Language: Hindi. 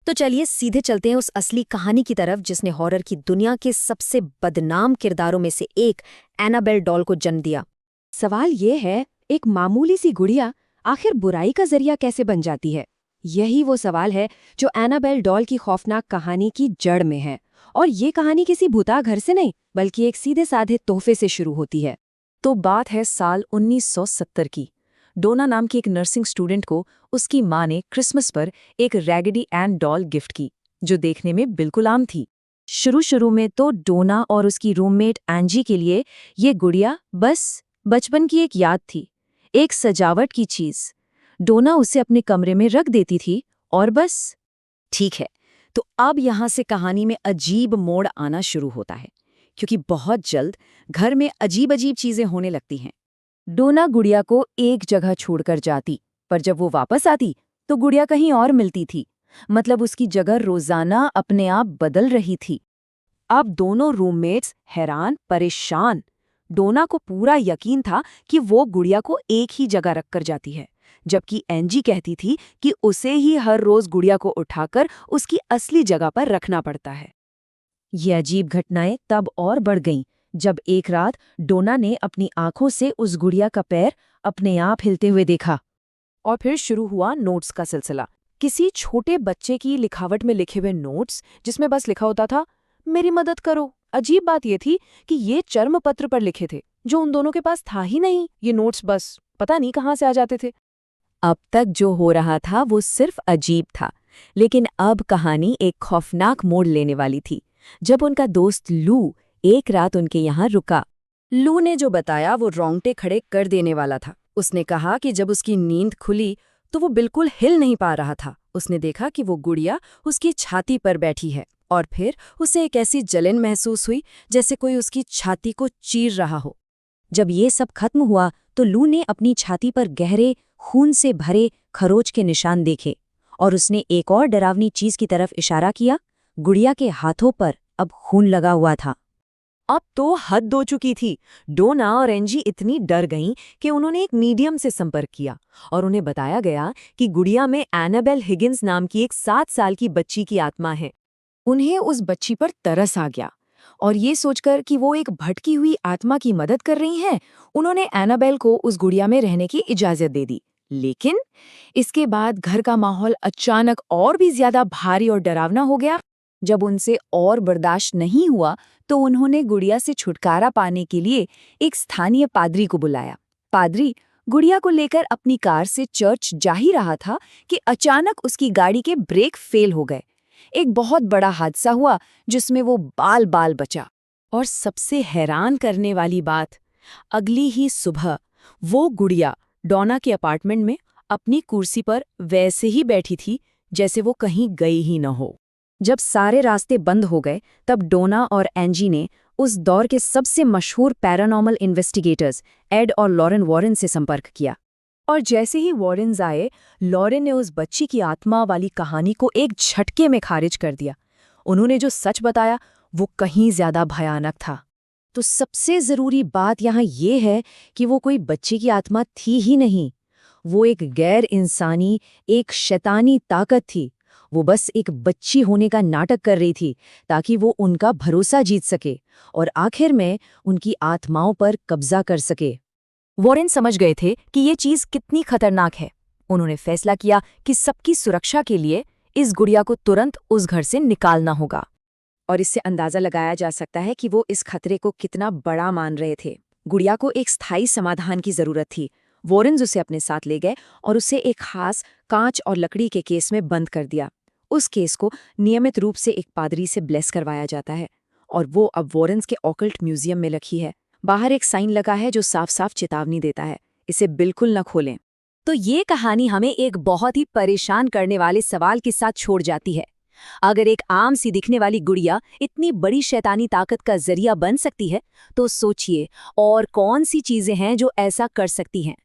तो चलिए सीधे चलते हैं उस असली कहानी की तरफ जिसने हॉरर की दुनिया के सबसे बदनाम किरदारों में से एक एनाबेल डॉल को जन्म दिया। सवाल ये है, एक मामूली सी गुड़िया आखिर बुराई का जरिया कैसे बन जाती है? यही वो सवाल है जो एनाबेल डॉल की खौफनाक कहानी की जड़ में है। और ये कहानी किसी भूता घर से नहीं, बल्कि एक सीधे साधे तोहफे से शुरू होती है। तो बात है साल 1970 की। डोना नाम की एक नर्सिंग स्टूडेंट को उसकी माँ ने क्रिसमस पर एक रैगडी एन डॉल गिफ्ट की, जो देखने में बिल्कुल आम थी। शुरू में तो डोना और उसकी रूममेट एंजी के लिए ये गुड़िया बस बचपन की एक याद थी, एक सजावट की चीज। डोना उसे अपने कमरे में रख देती थी और बस। ठीक है, तो अब यहाँ से कहानी में अजीब मोड़ आना शुरू होता है, क्योंकि बहुत जल्द घर में अजीब अजीब चीजें होने लगती हैं। डोना गुड़िया को एक जगह छोड़कर जाती, पर जब वो वापस आती तो गुड़िया कहीं और मिलती थी। मतलब उसकी जगह रोजाना अपने आप बदल रही थी। अब दोनों रूममेट्स हैरान परेशान। डोना को पूरा यकीन था कि वो गुड़िया को एक ही जगह रखकर जाती है, जबकि एंजी कहती थी कि उसे ही हर रोज गुड़िया को उठाकर उसकी असली जगह पर रखना पड़ता है। ये अजीब घटनाएं तब और बढ़ गईं जब एक रात डोना ने अपनी आंखों से उस गुड़िया का पैर अपने आप हिलते हुए देखा। और फिर शुरू हुआ नोट्स का सिलसिला। किसी छोटे बच्चे की लिखावट में लिखे हुए नोट्स, जिसमें बस लिखा होता था, मेरी मदद करो। अजीब बात यह थी कि ये चर्मपत्र पर लिखे थे, जो उन दोनों के पास था ही नहीं। ये नोट्स बस पता नहीं कहाँ से आ जाते थे। अब तक जो हो रहा था वो सिर्फ अजीब था, लेकिन अब कहानी एक खौफनाक मोड़ लेने वाली थी, जब उनका दोस्त लू एक रात उनके यहाँ रुका। लू ने जो बताया वो रोंगटे खड़े कर देने वाला था। उसने कहा कि जब उसकी नींद खुली तो वो बिल्कुल हिल नहीं पा रहा था। उसने देखा कि वो गुड़िया उसकी छाती पर बैठी है, और फिर उसे एक ऐसी जलन महसूस हुई जैसे कोई उसकी छाती को चीर रहा हो। जब ये सब खत्म हुआ तो लू ने अपनी छाती पर गहरे खून से भरे खरोच के निशान देखे, और उसने एक और डरावनी चीज की तरफ इशारा किया। गुड़िया के हाथों पर अब खून लगा हुआ था। अब तो हद हो चुकी थी। डोना और एंजी इतनी डर गईं कि उन्होंने एक मीडियम से संपर्क किया, और उन्हें बताया गया कि गुड़िया में एनाबेल हिगिंस नाम की एक 7 साल की बच्ची की आत्मा है। उन्हें उस बच्ची पर तरस आ गया, और ये सोचकर कि वो एक भटकी हुई आत्मा की मदद कर रही हैं, उन्होंने एनाबेल को उस गुड़िया में रहने की इजाजत दे दी। लेकिन इसके बाद घर का माहौल अचानक और भी ज्यादा भारी और डरावना हो गया। जब उनसे और बर्दाश्त नहीं हुआ तो उन्होंने गुड़िया से छुटकारा पाने के लिए एक स्थानीय पादरी को बुलाया। पादरी गुड़िया को लेकर अपनी कार से चर्च जा ही रहा था कि अचानक उसकी गाड़ी के ब्रेक फेल हो गए। एक बहुत बड़ा हादसा हुआ जिसमें वो बाल बाल बचा। और सबसे हैरान करने वाली बात, अगली ही सुबह वो गुड़िया डोना के अपार्टमेंट में अपनी कुर्सी पर वैसे ही बैठी थी जैसे वो कहीं गई ही न हो। जब सारे रास्ते बंद हो गए तब डोना और एंजी ने उस दौर के सबसे मशहूर पैरानॉर्मल इन्वेस्टिगेटर्स एड और लॉरेन वॉरेन से संपर्क किया। और जैसे ही वॉरेन्स आए, लॉरेन ने उस बच्ची की आत्मा वाली कहानी को एक झटके में खारिज कर दिया। उन्होंने जो सच बताया वो कहीं ज्यादा भयानक था। तो सबसे जरूरी बात यहाँ ये है कि वो कोई बच्चे की आत्मा थी ही नहीं, वो एक गैर इंसानी, एक शैतानी ताकत थी। वो बस एक बच्ची होने का नाटक कर रही थी ताकि वो उनका भरोसा जीत सके और आखिर में उनकी आत्माओं पर कब्जा कर सके। वॉरेन समझ गए थे कि ये चीज कितनी खतरनाक है। उन्होंने फैसला किया कि सबकी सुरक्षा के लिए इस गुड़िया को तुरंत उस घर से निकालना होगा। और इससे अंदाजा लगाया जा सकता है कि वो इस खतरे को कितना बड़ा मान रहे थे। गुड़िया को एक स्थायी समाधान की जरूरत थी। वॉरेन्स उसे अपने साथ ले गए और उसे एक खास कांच और लकड़ी के केस में बंद कर दिया। उस केस को नियमित रूप से एक पादरी से ब्लेस करवाया जाता है, और वो अब वॉरेन्स के ऑकल्ट म्यूजियम में रखी है। बाहर एक साइन लगा है जो साफ साफ चेतावनी देता है, इसे बिल्कुल न खोलें। तो ये कहानी हमें एक बहुत ही परेशान करने वाले सवाल के साथ छोड़ जाती है। अगर एक आम सी दिखने वाली गुड़िया इतनी बड़ी शैतानी ताकत का जरिया बन सकती है, तो सोचिए और कौन सी चीजें हैं जो ऐसा कर सकती हैं।